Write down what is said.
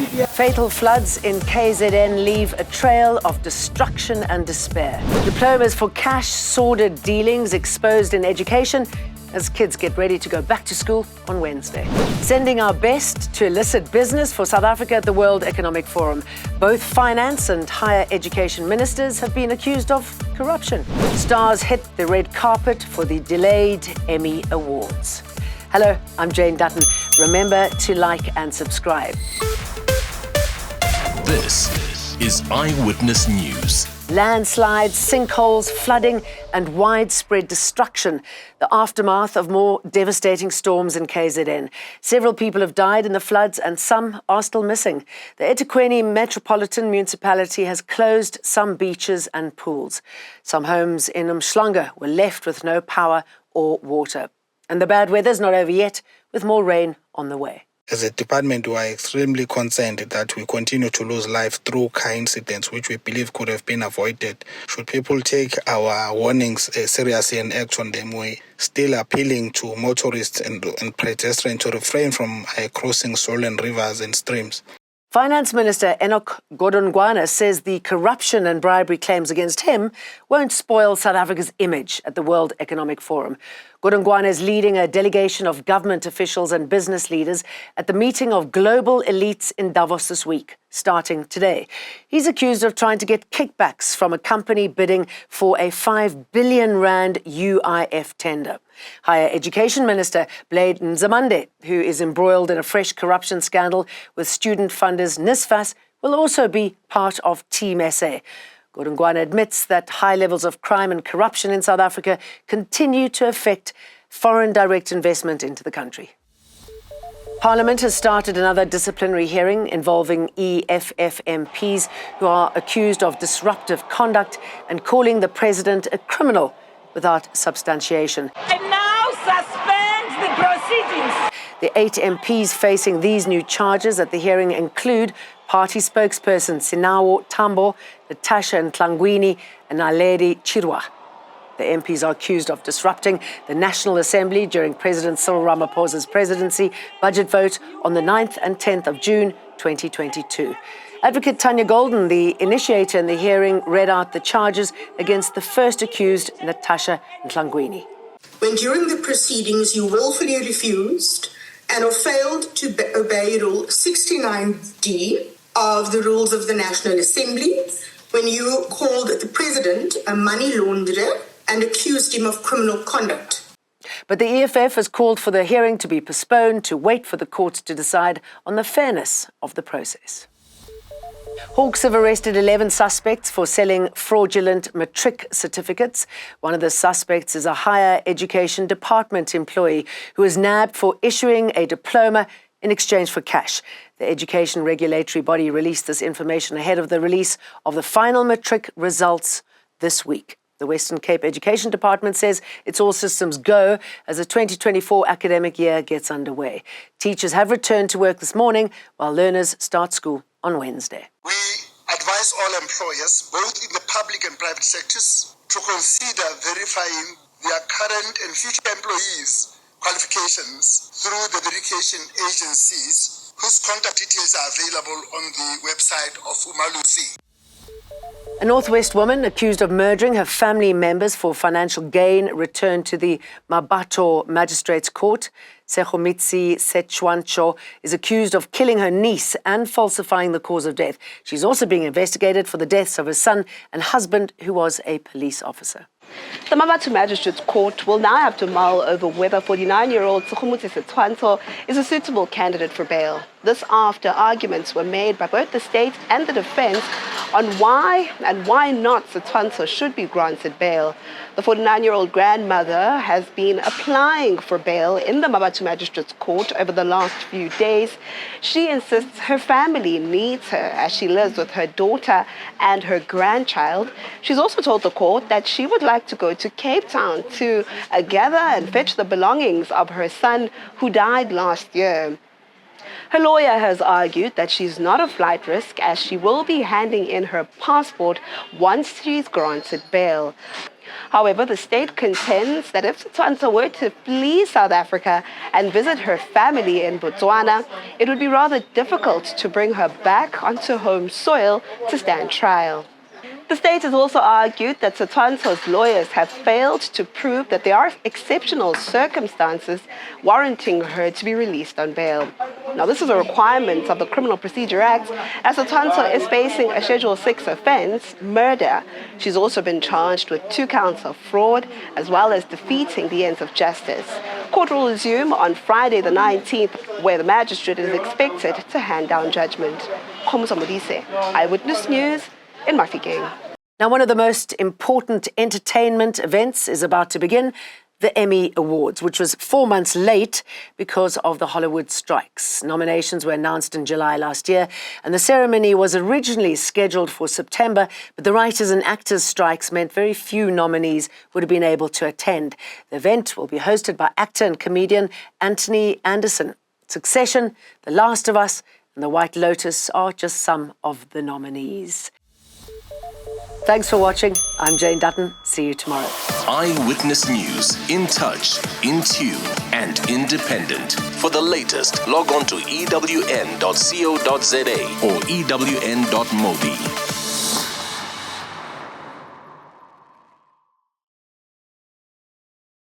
Fatal floods in KZN leave a trail of destruction and despair. Diplomas for cash, sordid dealings exposed in education as kids get ready to go back to school on Wednesday. Sending our best to elicit business for South Africa at the World Economic Forum. Both finance and higher education ministers have been accused of corruption. Stars hit the red carpet for the delayed Emmy Awards. Hello, I'm Jane Dutton. Remember to like and subscribe. This is Eyewitness News. Landslides, sinkholes, flooding and widespread destruction. The aftermath of more devastating storms in KZN. Several people have died in the floods and some are still missing. The eThekwini Metropolitan Municipality has closed some beaches and pools. Some homes in Umhlanga were left with no power or water. And the bad weather's not over yet, with more rain on the way. As a department, we are extremely concerned that we continue to lose life through car incidents, which we believe could have been avoided. Should people take our warnings seriously and act on them, we still appealing to motorists and pedestrians to refrain from crossing swollen rivers and streams. Finance Minister Enoch Godongwana says the corruption and bribery claims against him won't spoil South Africa's image at the World Economic Forum. Godongwana is leading a delegation of government officials and business leaders at the meeting of global elites in Davos this week, starting today. He's accused of trying to get kickbacks from a company bidding for a 5 billion rand UIF tender. Higher Education Minister Blade Nzimande, who is embroiled in a fresh corruption scandal with student funders NSFAS, will also be part of Team SA. Godongwana admits that high levels of crime and corruption in South Africa continue to affect foreign direct investment into the country. Parliament has started another disciplinary hearing involving EFF MPs who are accused of disruptive conduct and calling the president a criminal without substantiation. And now suspends the proceedings. The 8 MPs facing these new charges at the hearing include party spokesperson Sinawo Tambo, Natasha Ntlangwini and Naledi Chirwa. The MPs are accused of disrupting the National Assembly during President Cyril Ramaphosa's presidency budget vote on the 9th and 10th of June 2022. Advocate Tanya Golden, the initiator in the hearing, read out the charges against the first accused, Natasha Ntlangwini. When during the proceedings you willfully refused and or failed to obey Rule 69D of the Rules of the National Assembly, when you called the President a money launderer and accused him of criminal conduct. But the EFF has called for the hearing to be postponed to wait for the courts to decide on the fairness of the process. Hawks have arrested 11 suspects for selling fraudulent matric certificates. One of the suspects is a higher education department employee who was nabbed for issuing a diploma in exchange for cash. The education regulatory body released this information ahead of the release of the final matric results this week. The Western Cape Education Department says it's all systems go as the 2024 academic year gets underway. Teachers have returned to work this morning while learners start school on Wednesday. We advise all employers, both in the public and private sectors, to consider verifying their current and future employees' qualifications through the verification agencies whose contact details are available on the website of Umalusi. A Northwest woman accused of murdering her family members for financial gain returned to the Mabato Magistrates Court. Sehomitsi Sechwancho is accused of killing her niece and falsifying the cause of death. She's also being investigated for the deaths of her son and husband, who was a police officer. The Mabato Magistrates Court will now have to mull over whether 49-year-old Sehomitsi Sechwancho is a suitable candidate for bail. This after arguments were made by both the state and the defense on why and why not Sechwancho should be granted bail. The 49-year-old grandmother has been applying for bail in the Mabato Magistrates Court over the last few days. She insists her family needs her as she lives with her daughter and her grandchild. She's also told the court that she would like to go to Cape Town to gather and fetch the belongings of her son who died last year. Her lawyer has argued that she's not a flight risk as she will be handing in her passport once she's granted bail. However, the state contends that if Setshwantsho were to flee South Africa and visit her family in Botswana, it would be rather difficult to bring her back onto home soil to stand trial. The state has also argued that Setshwantsho's lawyers have failed to prove that there are exceptional circumstances warranting her to be released on bail. Now, this is a requirement of the Criminal Procedure Act, as Setshwantsho is facing a Schedule 6 offence, murder. She's also been charged with 2 counts of fraud, as well as defeating the ends of justice. Court will resume on Friday the 19th, where the magistrate is expected to hand down judgment. Khomusa Modise, Eyewitness News in Mafikeng. Now, one of the most important entertainment events is about to begin, the Emmy Awards, which was 4 months late because of the Hollywood strikes. Nominations were announced in July last year, and the ceremony was originally scheduled for September, but the writers and actors strikes meant very few nominees would have been able to attend. The event will be hosted by actor and comedian Anthony Anderson. Succession, The Last of Us, and The White Lotus are just some of the nominees. Thanks for watching. I'm Jane Dutton. See you tomorrow. Eyewitness News. In touch, in tune, and independent. For the latest, log on to ewn.co.za or ewn.mobi.